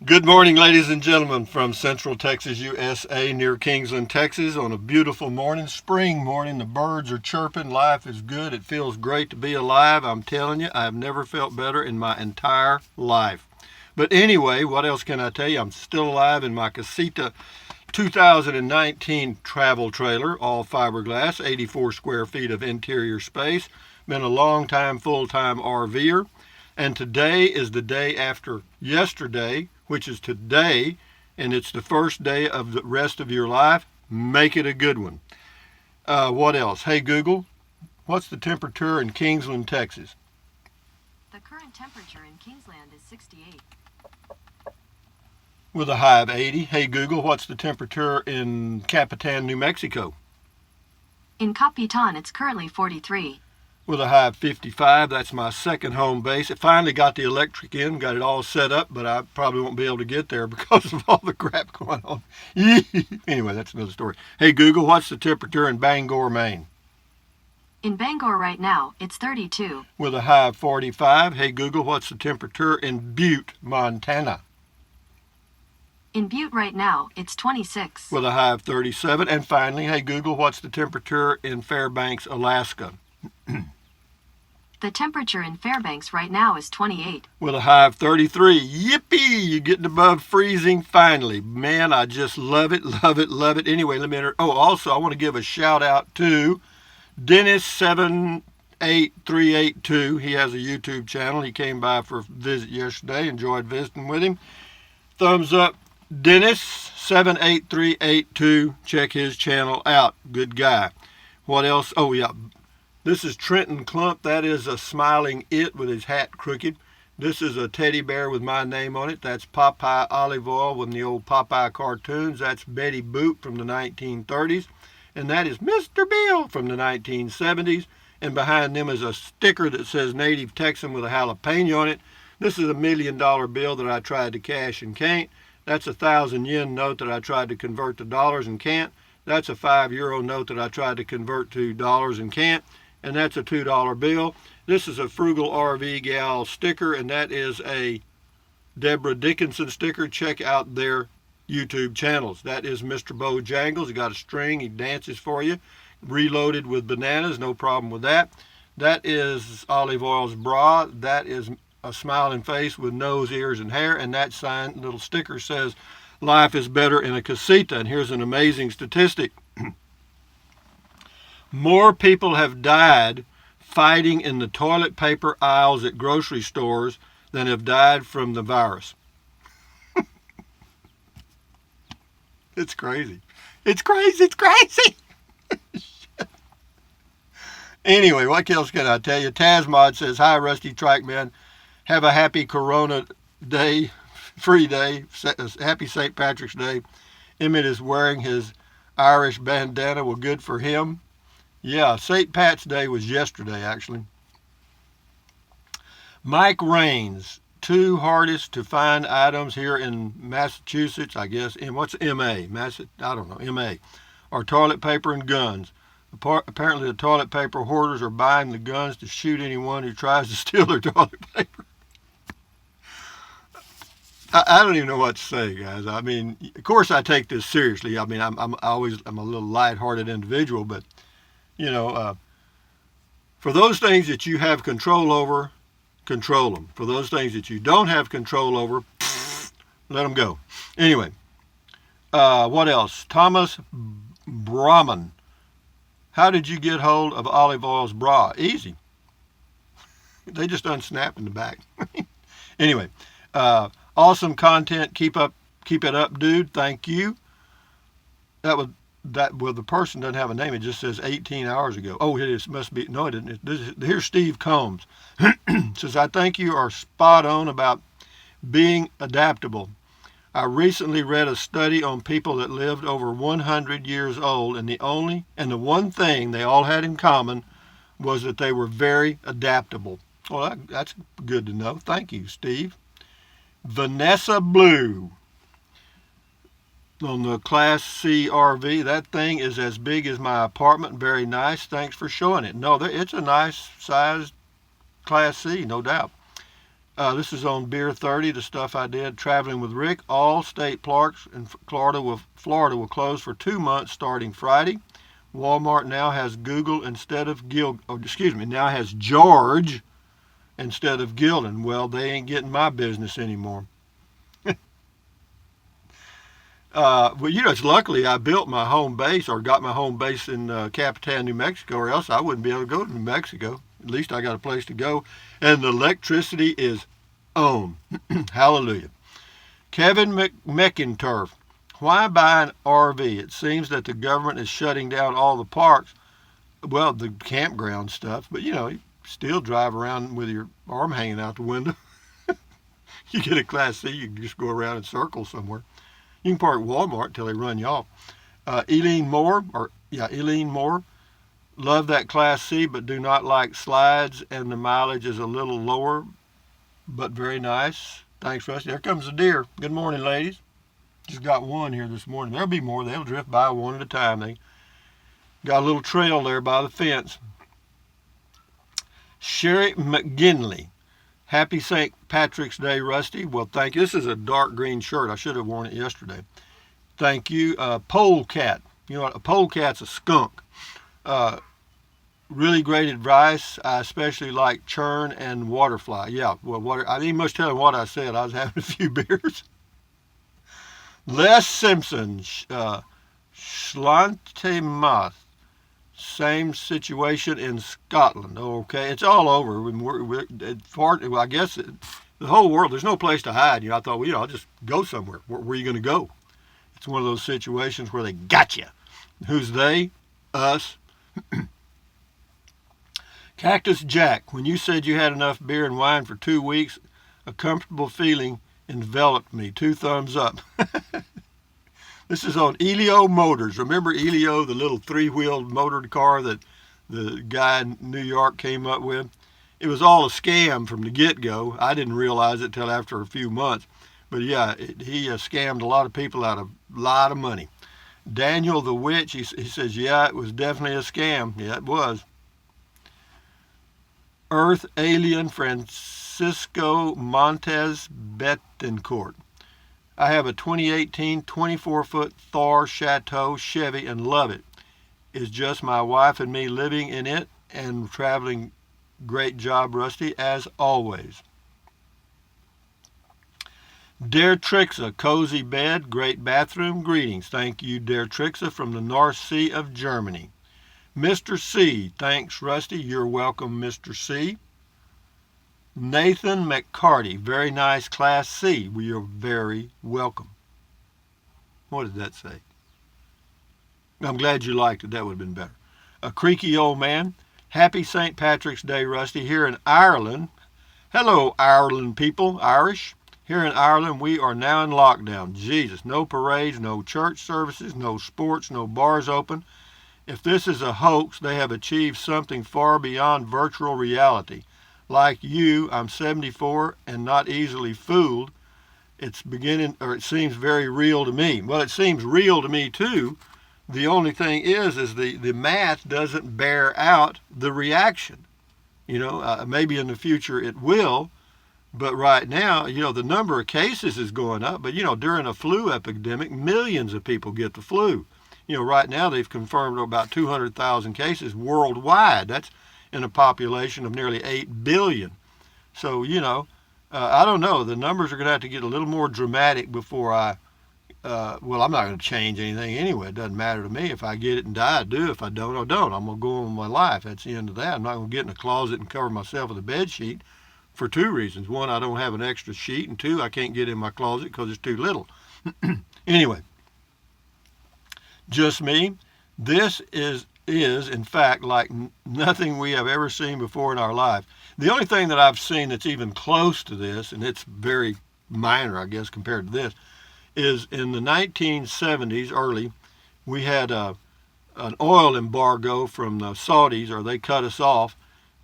Good morning, ladies and gentlemen, from Central Texas, USA, near Kingsland, Texas, on a beautiful morning, spring morning. The birds are chirping. Life is good. It feels great to be alive. I'm telling you, I have never felt better in my entire life. But anyway, what else can I tell you? I'm still alive in my Casita 2019 travel trailer, all fiberglass, 84 square feet of interior space. Been a long time, full-time RVer. And today is the day after yesterday, which is today, and it's the first day of the rest of your life. Make it a good one. What else? Hey, Google, what's the temperature in Kingsland, Texas? The current temperature in Kingsland is 68. With a high of 80. Hey, Google, what's the temperature in Capitan, New Mexico? In Capitan, it's currently 43. With a high of 55. That's my second home base. It finally got the electric in, got it all set up, but I probably won't be able to get there because of all the crap going on. Anyway, that's another story. Hey, Google, what's the temperature in Bangor, Maine? In Bangor right now, it's 32. With a high of 45. Hey, Google, what's the temperature in Butte, Montana? In Butte right now, it's 26. With a high of 37. And finally, hey, Google, what's the temperature in Fairbanks, Alaska? The temperature in Fairbanks right now is 28. With a high of 33. Yippee! You're getting above freezing finally. Man, I just love it, love it, love it. Anyway, let me enter. Oh, also, I want to give a shout out to Dennis78382. He has a YouTube channel. He came by for a visit yesterday. Enjoyed visiting with him. Thumbs up, Dennis78382. Check his channel out. Good guy. What else? Oh, yeah. This is Trenton Clump. That is a smiling it with his hat crooked. This is a teddy bear with my name on it. That's Popeye Olive Oil with the old Popeye cartoons. That's Betty Boop from the 1930s. And that is Mr. Bill from the 1970s. And behind them is a sticker that says Native Texan with a jalapeno on it. This is a $1 million bill that I tried to cash and can't. That's a 1,000 yen note that I tried to convert to dollars and can't. That's a €5 note that I tried to convert to dollars and can't. And that's a $2 bill. This is a Frugal RV Gal sticker, and that is a Deborah Dickinson sticker. Check out their YouTube channels. That is Mr. Bojangles. He got a string. He dances for you. Reloaded with bananas. No problem with that. That is Olive Oil's bra. That is a smiling face with nose, ears, and hair. And that sign, little sticker says, life is better in a casita. And here's an amazing statistic. More people have died fighting in the toilet paper aisles at grocery stores than have died from the virus. It's crazy. It's crazy. It's crazy. Anyway, what else can I tell you? Tazmod says, hi, Rusty Trike Man. Have a happy Corona Day, free day. Happy St. Patrick's Day. Emmett is wearing his Irish bandana. Well, good for him. Yeah, St. Pat's Day was yesterday, actually. Mike Raines, two hardest to find items here in Massachusetts, I guess. And what's MA? I don't know, MA. Are toilet paper and guns. Apparently the toilet paper hoarders are buying the guns to shoot anyone who tries to steal their toilet paper. I don't even know what to say, guys. I mean, of course I take this seriously. I mean, I'm a little lighthearted individual, but you know, for those things that you have control over, control them. For those things that you don't have control over, let them go. Anyway, what else? Thomas Brahman. How did you get hold of Olive Oil's bra? Easy. They just unsnapped in the back. Anyway, awesome content. Keep it up, dude. Thank you. Well, the person doesn't have a name. It just says 18 hours ago. Oh, it must be. No, it didn't. Here's Steve Combs. Says, I think you are spot on about being adaptable. I recently read a study on people that lived over 100 years old, and the one thing they all had in common was that they were very adaptable. Well, that's good to know. Thank you, Steve. Vanessa Blue. On the Class C RV, that thing is as big as my apartment. Very nice. Thanks for showing it. No, it's a nice sized Class C, no doubt. This is on Beer 30, the stuff I did traveling with Rick. All state parks in Florida will close for 2 months starting Friday. Walmart now has now has George instead of Gildan. Well, they ain't getting my business anymore. Well, it's luckily I built my home base or got my home base in Capitan, New Mexico, or else I wouldn't be able to go to New Mexico. At least I got a place to go. And the electricity is on. Hallelujah. Kevin McInturf. Why buy an RV? It seems that the government is shutting down all the parks. Well, the campground stuff. But, you still drive around with your arm hanging out the window. You get a Class C, you can just go around in circles somewhere. You can park at Walmart until they run you off. Eileen Moore. Love that Class C, but do not like slides, and the mileage is a little lower, but very nice. Thanks, Rusty. There comes the deer. Good morning, ladies. Just got one here this morning. There'll be more. They'll drift by one at a time. They got a little trail there by the fence. Sherry McGinley. Happy St. Patrick's Day, Rusty. Well, thank you. This is a dark green shirt. I should have worn it yesterday. Thank you. Polecat. You know what? A polecat's a skunk. Really great advice. I especially like churn and waterfly. Yeah, well, I didn't much tell him what I said. I was having a few beers. Les Simpson, Schlantemoth. Same situation in Scotland. Okay, it's all over. I guess the whole world. There's no place to hide. I thought, I'll just go somewhere. Where are you going to go? It's one of those situations where they got you. Who's they? Us. Cactus Jack. When you said you had enough beer and wine for 2 weeks, a comfortable feeling enveloped me. 2 thumbs up. This is on Elio Motors. Remember Elio, the little 3-wheeled motored car that the guy in New York came up with? It was all a scam from the get-go. I didn't realize it till after a few months. But yeah, he scammed a lot of people out of a lot of money. Daniel the Witch, he says, yeah, it was definitely a scam. Yeah, it was. Earth Alien Francisco Montez Betancourt. I have a 2018 24-foot Thor Chateau Chevy and love it. It's just my wife and me living in it and traveling. Great job, Rusty, as always. Dare Trixa, cozy bed, great bathroom, greetings. Thank you, Dare Trixa, from the North Sea of Germany. Mr. C, thanks, Rusty. You're welcome, Mr. C. Nathan McCarty, very nice Class C. We are very welcome. What did that say? I'm glad you liked it. That would have been better. A creaky old man. Happy St. Patrick's Day, Rusty, here in Ireland. Hello, Ireland people, Irish. Here in Ireland, we are now in lockdown. Jesus, no parades, no church services, no sports, no bars open. If this is a hoax, they have achieved something far beyond virtual reality. Like you, I'm 74 and not easily fooled. It seems very real to me. Well, it seems real to me too. The only thing is the math doesn't bear out the reaction. Maybe in the future it will, but right now, the number of cases is going up. But during a flu epidemic, millions of people get the flu. Right now they've confirmed about 200,000 cases worldwide. That's in a population of nearly 8 billion. So, I don't know. The numbers are going to have to get a little more dramatic before I'm not going to change anything anyway. It doesn't matter to me. If I get it and die, I do. If I don't, I don't. I'm going to go on with my life. That's the end of that. I'm not going to get in a closet and cover myself with a bed sheet for 2 reasons. 1, I don't have an extra sheet, and 2, I can't get in my closet because it's too little. Anyway, just me. This is in fact like nothing we have ever seen before in our life. The only thing that I've seen that's even close to this, and it's very minor, I guess, compared to this, is in the 1970s, early, we had an oil embargo from the Saudis, or they cut us off,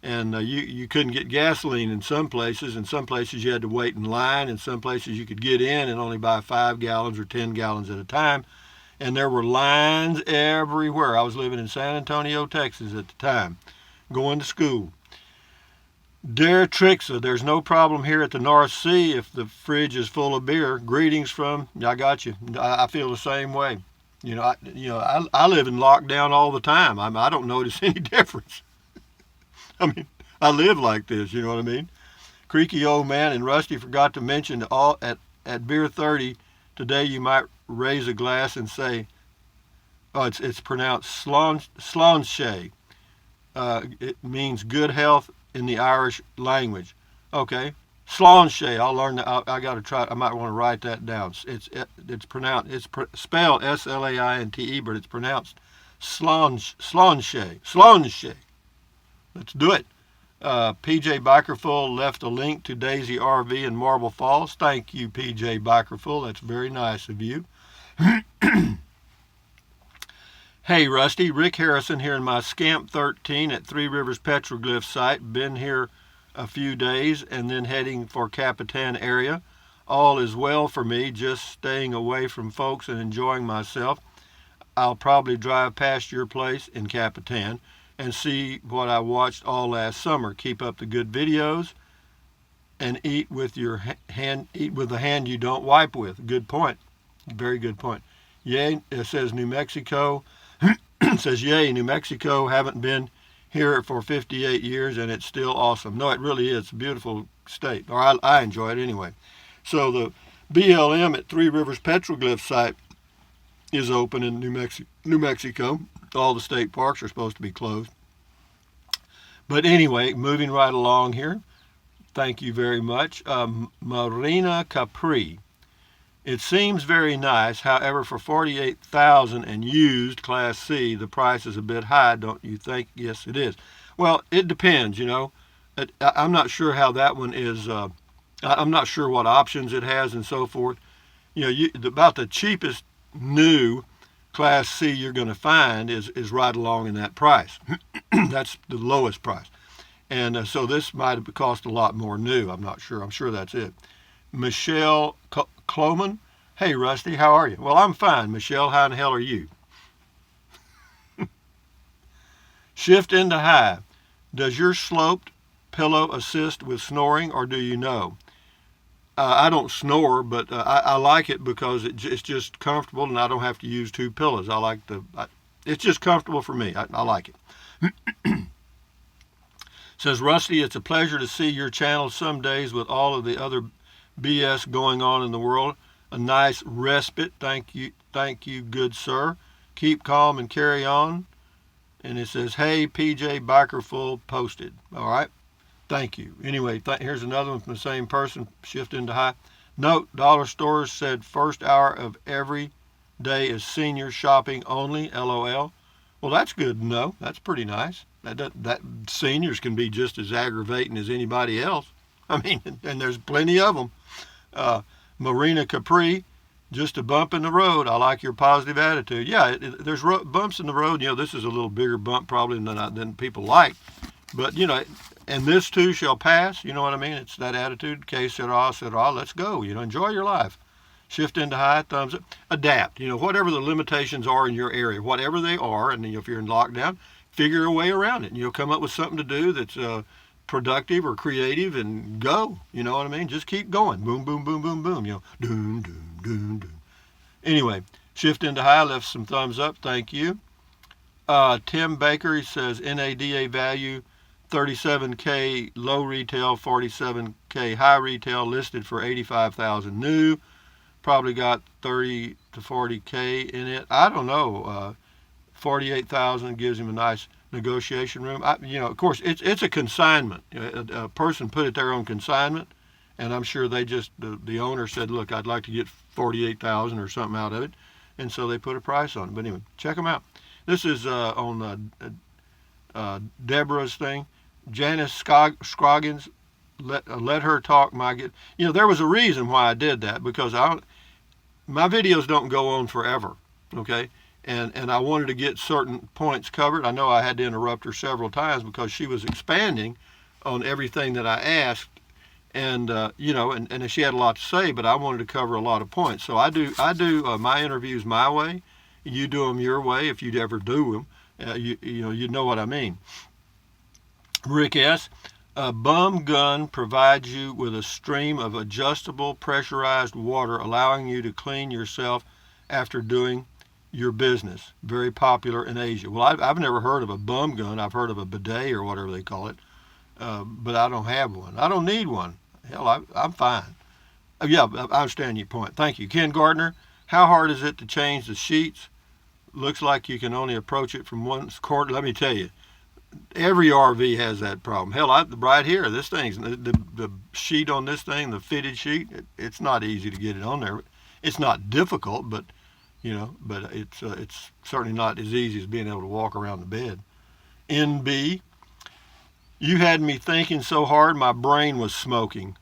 and you couldn't get gasoline in some places. In some places you had to wait in line. In some places you could get in and only buy 5 gallons or 10 gallons at a time. And there were lines everywhere. I was living in San Antonio, Texas at the time, going to school. Dear Trixa, there's no problem here at the North Sea if the fridge is full of beer. Greetings from, I got you. I feel the same way. I live in lockdown all the time. I don't notice any difference. I mean, I live like this, you know what I mean? Creaky old man and Rusty forgot to mention all at beer 30 today you might raise a glass and say, oh, it's pronounced Sláinte. It means good health in the Irish language. Okay, Sláinte. I'll learn that. I got to try. I might want to write that down. It's pronounced. It's spelled Slainte, but it's pronounced Sláinte. Sláinte. Let's do it. PJ Bikerful left a link to Daisy RV in Marble Falls. Thank you, PJ Bikerful. That's very nice of you. Hey, Rusty. Rick Harrison here in my Scamp 13 at Three Rivers Petroglyph site. Been here a few days and then heading for Capitan area. All is well for me, just staying away from folks and enjoying myself. I'll probably drive past your place in Capitan and see what I watched all last summer. Keep up the good videos and eat with your hand. Eat with the hand you don't wipe with. Good point. Very good point. Yay, it says New Mexico. It says, yay, New Mexico. Haven't been here for 58 years and it's still awesome. No, it really is. It's a beautiful state. Or I enjoy it anyway. So the BLM at Three Rivers Petroglyph site is open in New Mexico. All the state parks are supposed to be closed. But anyway, moving right along here. Thank you very much. Marina Capri. It seems very nice. However, for $48,000 and used Class C, the price is a bit high, don't you think? Yes, it is. Well, it depends, you know. I'm not sure how that one is. I'm not sure what options it has and so forth. You know, about the cheapest new Class C you're going to find is right along in that price. That's the lowest price. And so this might have cost a lot more new. I'm not sure. I'm sure that's it. Michelle Cloman. Hey, Rusty, how are you? Well, I'm fine. Michelle, how in the hell are you? Shift into high. Does your sloped pillow assist with snoring, or do you know? I don't snore, but I like it because it's just comfortable and I don't have to use two pillows. It's just comfortable for me. I like it. Says Rusty, it's a pleasure to see your channel some days with all of the other BS going on in the world. A nice respite. Thank you, good sir. Keep calm and carry on. And it says, hey, PJ Bikerful posted. All right. Thank you. Anyway, here's another one from the same person. Shift into high. Note, dollar stores said first hour of every day is senior shopping only. LOL. Well, that's good to know. That's pretty nice. That seniors can be just as aggravating as anybody else. I mean, and there's plenty of them. Marina Capri, just a bump in the road. I like your positive attitude. Yeah, there's bumps in the road. You know, this is a little bigger bump probably than people like. But, you know, and this too shall pass. You know what I mean? It's that attitude. Que sera, let's go. You know, enjoy your life. Shift into high, thumbs up. Adapt. You know, whatever the limitations are in your area, whatever they are, and if you're in lockdown, figure a way around it. And you'll come up with something to do that's productive or creative and go. You know what I mean? Just keep going. Boom, boom, boom, boom, boom. You know, doom, doom, doom, doom. Anyway, shift into high, left some thumbs up. Thank you. Tim Baker, he says NADA value 37K low retail, 47K high retail, listed for 85,000 new. Probably got 30 to 40K in it. I don't know. 48,000 gives him a nice negotiation room. Of course, it's a consignment. A person put it there on consignment, and I'm sure they just the owner said, "Look, I'd like to get 48,000 or something out of it," and so they put a price on it. But anyway, check them out. This is on Deborah's thing. Janice Scroggins. Let her talk. There was a reason why I did that, because my videos don't go on forever. Okay. And I wanted to get certain points covered. I know I had to interrupt her several times because she was expanding on everything that I asked, and and she had a lot to say, but I wanted to cover a lot of points. So I do my interviews my way. You do them your way if you'd ever do them. You know what I mean. Rick S. A bum gun provides you with a stream of adjustable pressurized water, allowing you to clean yourself after doing your business. Very popular in Asia. Well, I've never heard of a bum gun. I've heard of a bidet or whatever they call it, but I don't have one. I don't need one. Hell, I'm fine. Yeah, I understand your point. Thank you. Ken Gardner, how hard is it to change the sheets? Looks like you can only approach it from one quarter. Let me tell you, every RV has that problem. Hell, right here, this thing's the sheet on this thing, the fitted sheet. It's not easy to get it on there. It's not difficult, but it's certainly not as easy as being able to walk around the bed. NB, you had me thinking so hard my brain was smoking.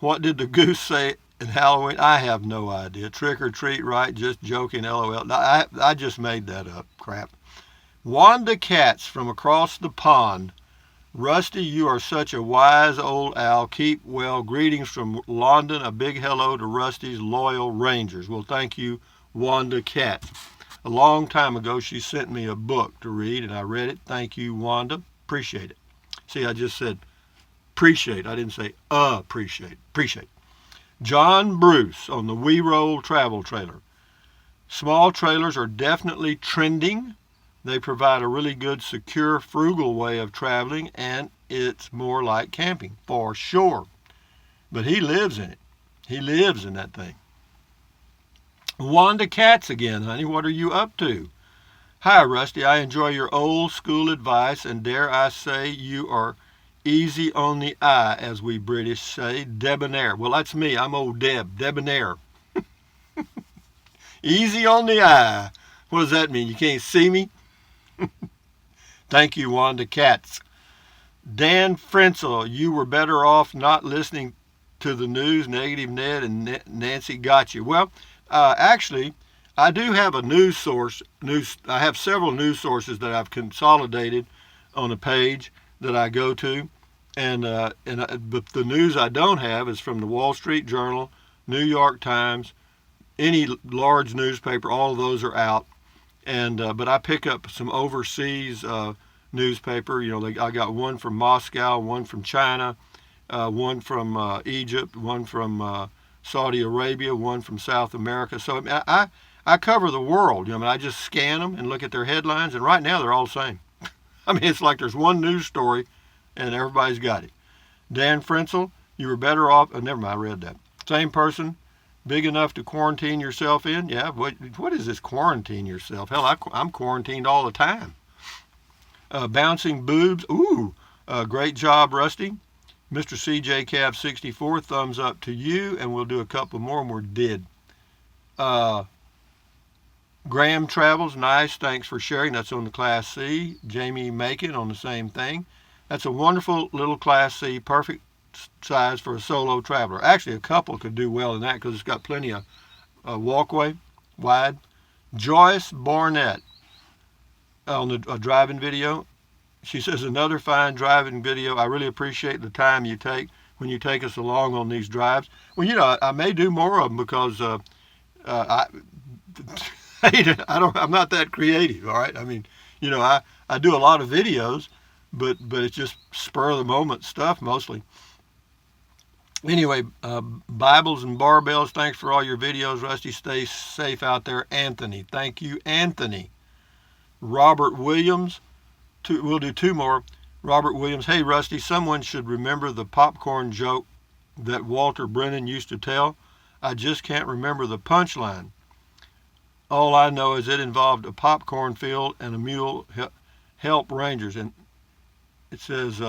What did the goose say in Halloween? I have no idea. Trick or treat, right? Just joking, LOL. I just made that up. Crap. Wanda Katz from across the pond. Rusty, you are such a wise old owl. Keep well. Greetings from London. A big hello to Rusty's loyal Rangers. Well, thank you, Wanda Katz. A long time ago, she sent me a book to read, and I read it. Thank you, Wanda. Appreciate it. See, I just said appreciate. I didn't say appreciate. Appreciate. John Bruce on the We Roll travel trailer. Small trailers are definitely trending. They provide a really good, secure, frugal way of traveling, and it's more like camping, for sure. But he lives in it. He lives in that thing. Wanda Katz again, honey. What are you up to? Hi, Rusty. I enjoy your old school advice, and dare I say you are easy on the eye, as we British say, debonair. Well, that's me. I'm old Deb, debonair. Easy on the eye. What does that mean? You can't see me? Thank you, Wanda Katz. Dan Frenzel, you were better off not listening to the news. Negative Ned and Nancy got you. Well, actually, I do have a news source. I have several news sources that I've consolidated on a page that I go to, but the news I don't have is from the Wall Street Journal, New York Times, any large newspaper. All of those are out. But I pick up some overseas newspaper. I got one from Moscow, one from China, one from Egypt, one from Saudi Arabia, one from South America. So I cover the world. I just scan them and look at their headlines, and right now they're all the same. It's like there's one news story, and everybody's got it. Dan Frenzel, you were better off. Oh, never mind, I read that. Same person. Big enough to quarantine yourself in? Yeah, what is this quarantine yourself? Hell, I'm quarantined all the time. Bouncing boobs. Ooh, great job, Rusty. Mr. CJ Cab 64, thumbs up to you, and we'll do a couple more, and we're dead. Graham Travels, nice, thanks for sharing. That's on the Class C. Jamie Macon on the same thing. That's a wonderful little Class C, perfect size for a solo traveler. Actually, a couple could do well in that because it's got plenty of walkway, wide. Joyce Barnett on the driving video. She says, another fine driving video. I really appreciate the time you take when you take us along on these drives. Well, I may do more of them because I'm not that creative, all right? I do a lot of videos, but it's just spur of the moment stuff mostly. Anyway, Bibles and barbells, thanks for all your videos, Rusty. Stay safe out there. Anthony, thank you, Anthony. Robert Williams, we'll do two more. Robert Williams, hey, Rusty, someone should remember the popcorn joke that Walter Brennan used to tell. I just can't remember the punchline. All I know is it involved a popcorn field and a mule help rangers. And it says,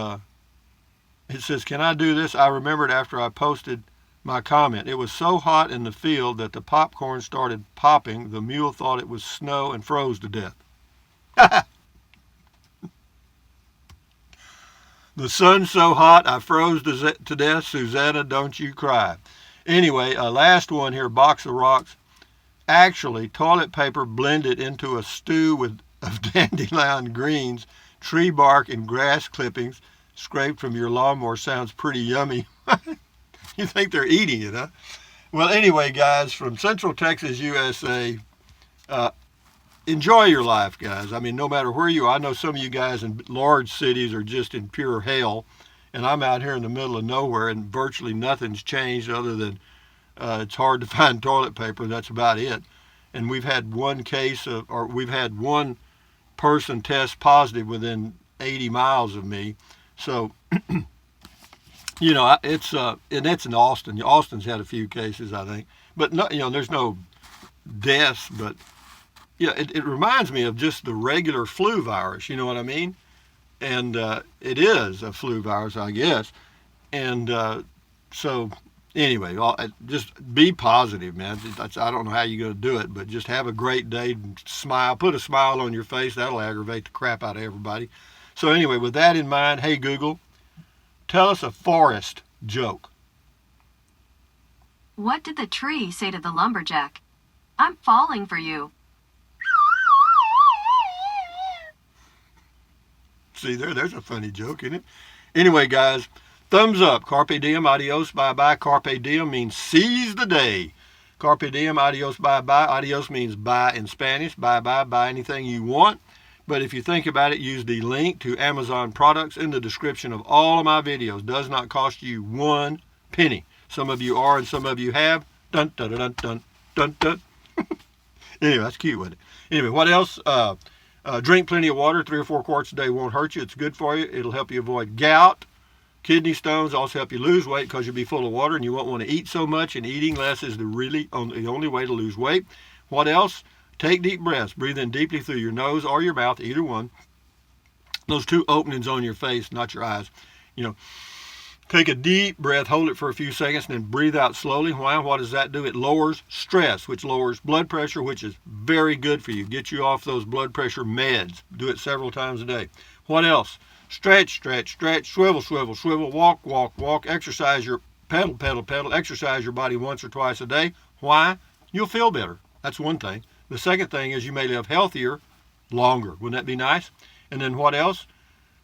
can I do this? I remembered after I posted my comment. It was so hot in the field that the popcorn started popping. The mule thought it was snow and froze to death. The sun's so hot, I froze to death. Susanna, don't you cry. Anyway, last one here, Box of Rocks. Actually, toilet paper blended into a stew of dandelion greens, tree bark, and grass clippings scraped from your lawnmower sounds pretty yummy. You think they're eating it, huh? Well, anyway, guys, from Central Texas, USA, enjoy your life, guys. No matter where you are. I know some of you guys in large cities are just in pure hell, and I'm out here in the middle of nowhere, and virtually nothing's changed other than it's hard to find toilet paper. That's about it. And we've had one case of, or we've had one person test positive within 80 miles of me. So, it's and that's in Austin. Austin's had a few cases, I think, but no, there's no deaths. But yeah, it reminds me of just the regular flu virus. You know what I mean? And it is a flu virus, I guess. And so anyway, just be positive, man. I don't know how you're going to do it, but just have a great day and smile. Put a smile on your face. That'll aggravate the crap out of everybody. So anyway, with that in mind, hey Google, tell us a forest joke. What did the tree say to the lumberjack? I'm falling for you. See, there's a funny joke, isn't it? Anyway, guys, thumbs up. Carpe diem, adios, bye-bye. Carpe diem means seize the day. Carpe diem, adios, bye-bye. Adios means bye in Spanish. Bye-bye, buy anything you want. But if you think about it, use the link to Amazon products in the description of all of my videos. Does not cost you 1 penny. Some of you are and some of you have. Dun, dun, dun, dun, dun, dun. Anyway, that's cute, wasn't it? Anyway, what else? Drink plenty of water. 3 or 4 quarts a day won't hurt you. It's good for you. It'll help you avoid gout. Kidney stones also help you lose weight because you'll be full of water and you won't want to eat so much, and eating less is the only way to lose weight. What else? Take deep breaths. Breathe in deeply through your nose or your mouth, either one. Those 2 openings on your face, not your eyes. Take a deep breath, hold it for a few seconds, and then breathe out slowly. Why? What does that do? It lowers stress, which lowers blood pressure, which is very good for you. Get you off those blood pressure meds. Do it several times a day. What else? Stretch, stretch, stretch, swivel, swivel, swivel, walk, walk, walk. Exercise your pedal, pedal, pedal. Exercise your body once or twice a day. Why? You'll feel better. That's one thing. The second thing is you may live healthier longer. Wouldn't that be nice? And then what else?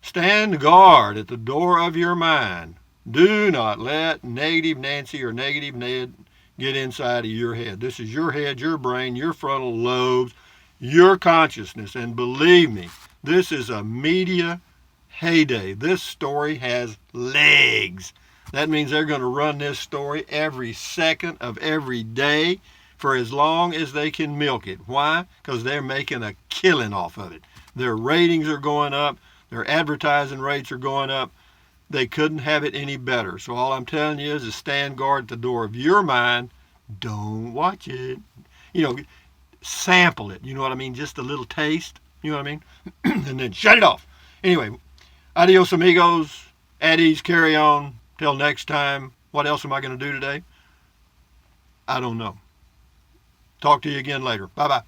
Stand guard at the door of your mind. Do not let negative Nancy or negative Ned get inside of your head. This is your head, your brain, your frontal lobes, your consciousness. And believe me, this is a media heyday. This story has legs. That means they're going to run this story every second of every day for as long as they can milk it. Why? Because they're making a killing off of it. Their ratings are going up. Their advertising rates are going up. They couldn't have it any better. So all I'm telling you is stand guard at the door of your mind. Don't watch it. Sample it. You know what I mean? Just a little taste. You know what I mean? And then shut it off. Anyway, adios amigos. At ease, carry on. Till next time. What else am I going to do today? I don't know. Talk to you again later. Bye-bye.